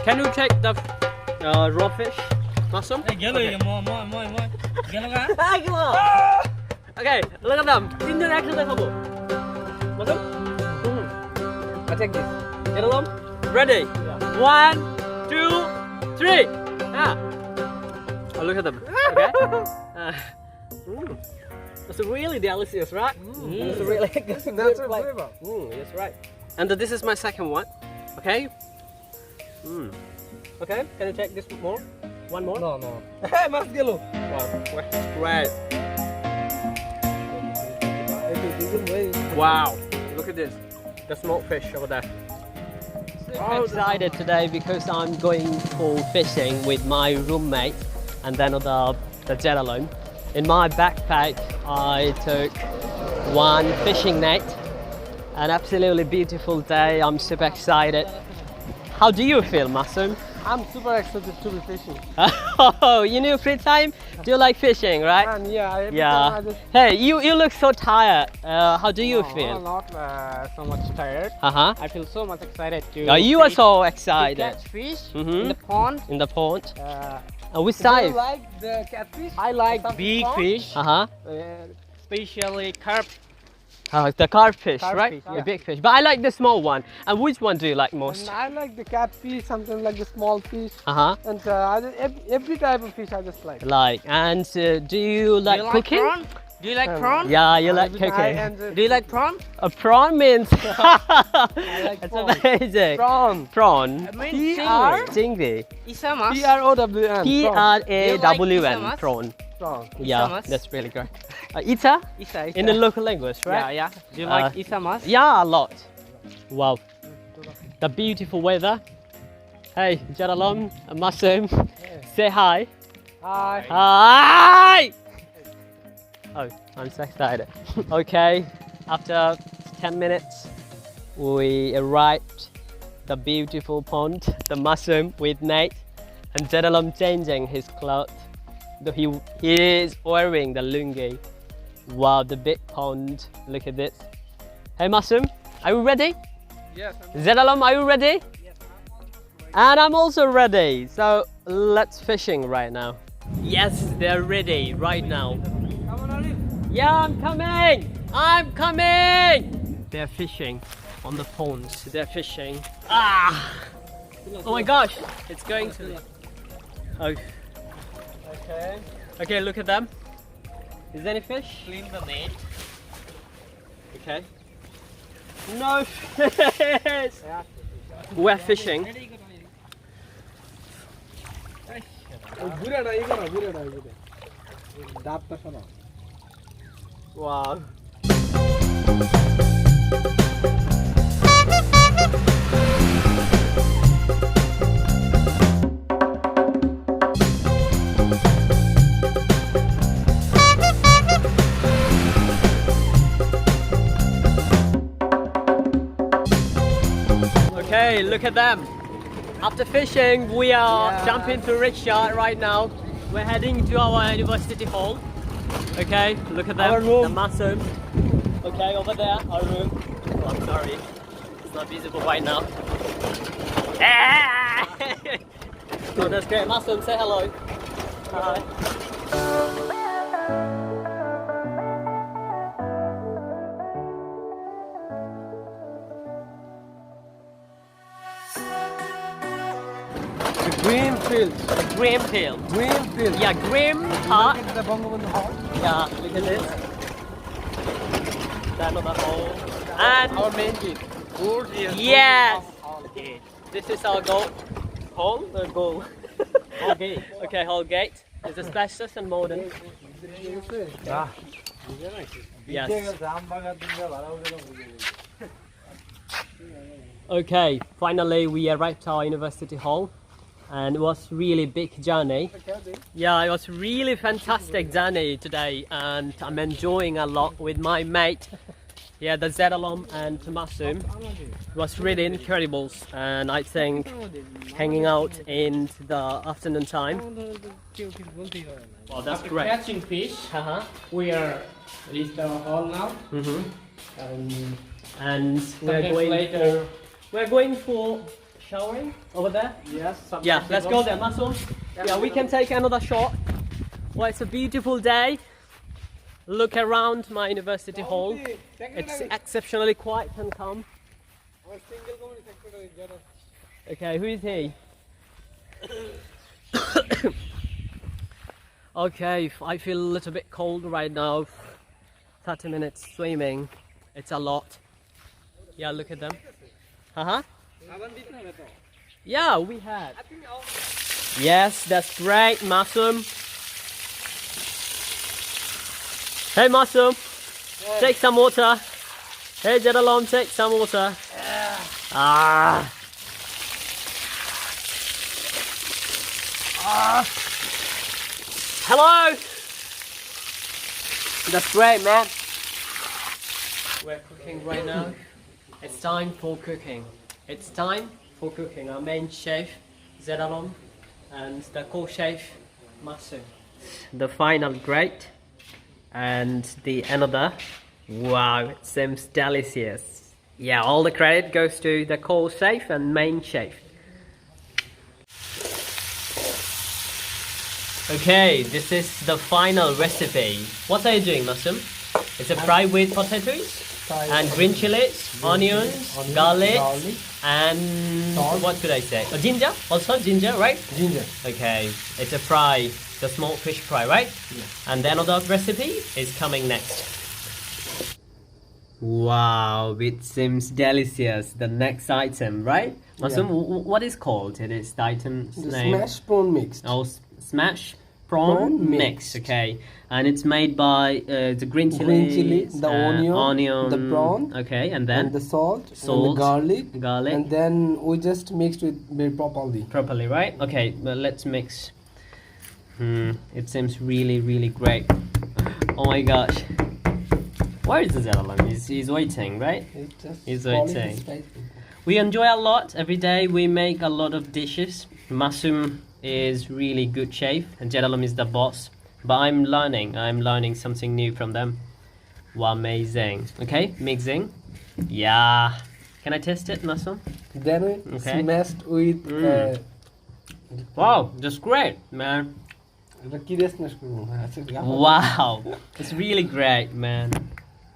Can you take the raw fish, Masum? Okay. Okay, look at them. Indian accent খাবো. Masum? I take this. Get along? Ready? Yeah. 1, 2, 3. Ah. Oh, look at them. Okay. It's really delicious, right? It's really good. That's a flavor. Yes, right. And this is my second one. Okay. Okay. Can you take this more? One more? No, no. Hey, mas gelo. Wow. Great. Wow. Look at this. The smoked fish over there. I'm excited today because I'm going for fishing with my roommate and then the jet alone. In my backpack, I took one fishing net. An absolutely beautiful day. I'm super excited. How do you feel, Masum? I'm super excited to be fishing. Oh, you need free time? Do you like fishing, right? And yeah, every Yeah. time I just... Hey, you look so tired. How do you No, feel? I'm not so much tired. Uh-huh. I feel so much excited to You are fish, so to excited. catch fish Mhm. in the pond. In the pond. Which Do you size? like the catfish? I like big pond? fish, Uh-huh. especially carp. The carp fish, right? Carp fish, The yeah. big fish. But I like the small one. And which one do you like most? And I like the catfish, something like the small fish, Uh-huh. and every type of fish I just like. And do you like cooking? Do you like prawn? Yeah, you like Every cooking. time, and, do you like prawn? A prawn means. like That's prawn. amazing. Prawn. Prawn. PR? Stingray. Isamas. P-R-O-W-N. P-R-A-W-N. Isamas? Prawn. Prawn. Yeah, Isamas? that's really great. Ita? Isa. In the local language, right? Yeah. Do you Uh, like isamas? Yeah, a lot. Wow. The beautiful weather. Hey, Jadalom, Masum, say hi. Hi. Hi! Oh, I'm so excited. Okay, after 10 minutes, we arrived the beautiful pond, the Masum with Nate, and Jadalom changing his clothes. He is wearing the lungi. Wow, the big pond. Look at this. Hey Masum, are you ready? Yes. Zedalam, are you ready? Yes. And I'm also ready. So let's fishing right now. Yes, they're ready right now. Come on, Olive. Yeah, I'm coming. I'm coming. They're fishing on the ponds. They're fishing. Ah! Oh my gosh, it's going to. Oh. Okay. Okay, look at them. Is there any fish? Clean the net. Okay. No fish. We're fishing. ঘুরে না এগো না ডাবটা শোনো Wow. Okay, look at them. After fishing, we are jumping to rickshaw right now. We're heading to our university hall. Okay, look at them. Our room. The Masum. Okay, over there, our room. Oh, I'm sorry. It's not visible right now. Oh, that's great. Masum, say hello. Hi. The green field. Green field. Green field. Yeah, Grim Park. Look at the Bangabandhu Hall. Yeah, look at this. Down on the hole. And Our main gate. Gorgeous. yes, Gorgeous. this is our goal. Hole or goal? Okay. Okay, whole gate. It's asbestos and modern. Yeah. Yes. Okay, finally we arrived to our university hall, and it was really big journey. Yeah, it was really fantastic journey today, and I'm enjoying a lot with my mate. Yeah, the Zedalom and Masum. It was really incredible, and I think hanging out in the afternoon time. Well, that's After great. catching fish, we are reached our hall now. Mm-hmm. And And some days later, we're going for showering over there? Yes. Yeah, let's go there, Masum. Yeah, we can take another shot. Well, it's a beautiful day. Look around my university hall. It's exceptionally quiet and calm. Okay, who is he? Okay, I feel a little bit cold right now. 30 minutes swimming. It's a lot. Yeah, look at them. Uh-huh. Yeah, we had. Yes, that's great, Masum. Hey, Masum. Take some water. Hey, Jedalom, take some water. Ah. Hello. That's great, man. We're cooking right now. It's time for cooking. It's time for cooking. Our main chef, Zedalom, and the co-chef, Masu. The final grate and the another. Wow, it seems delicious. Yeah, all the credit goes to the co-chef and main chef. Okay, this is the final recipe. What are you doing, Masum? It's a fry with potatoes and green chilies, onions, garlic, and Salt. what should I say? Oh, ginger, also ginger, right? Ginger. Okay, it's a fry, the small fish fry, right? Yes. And the another recipe is coming next. Wow, it seems delicious. The next item, right? Masum, what is called? It is the item's The name. smashed prawn mixed. Oh, smash prawn Prawn mix. mixed. Okay, and it's made by the green chili, Green chili, the onion, the prawn, Okay, and then and the salt, and Salt, the garlic, garlic. and then we just mixed with very properly. properly, right? Okay, well, let's mix. It seems really, really great. Oh my gosh, where is the Zedalom? He's waiting, right? It just It's quality waiting. spicy. We enjoy a lot every day. We make a lot of dishes. Masum is really good chef, and Jedalom is the boss. But I'm learning something new from them. Wow, amazing. Okay, mixing. Yeah. Can I taste it, Masum? Then we Okay. smashed with Wow, that's great, man. এটা কি race না শুরু Wow, it's really great, man.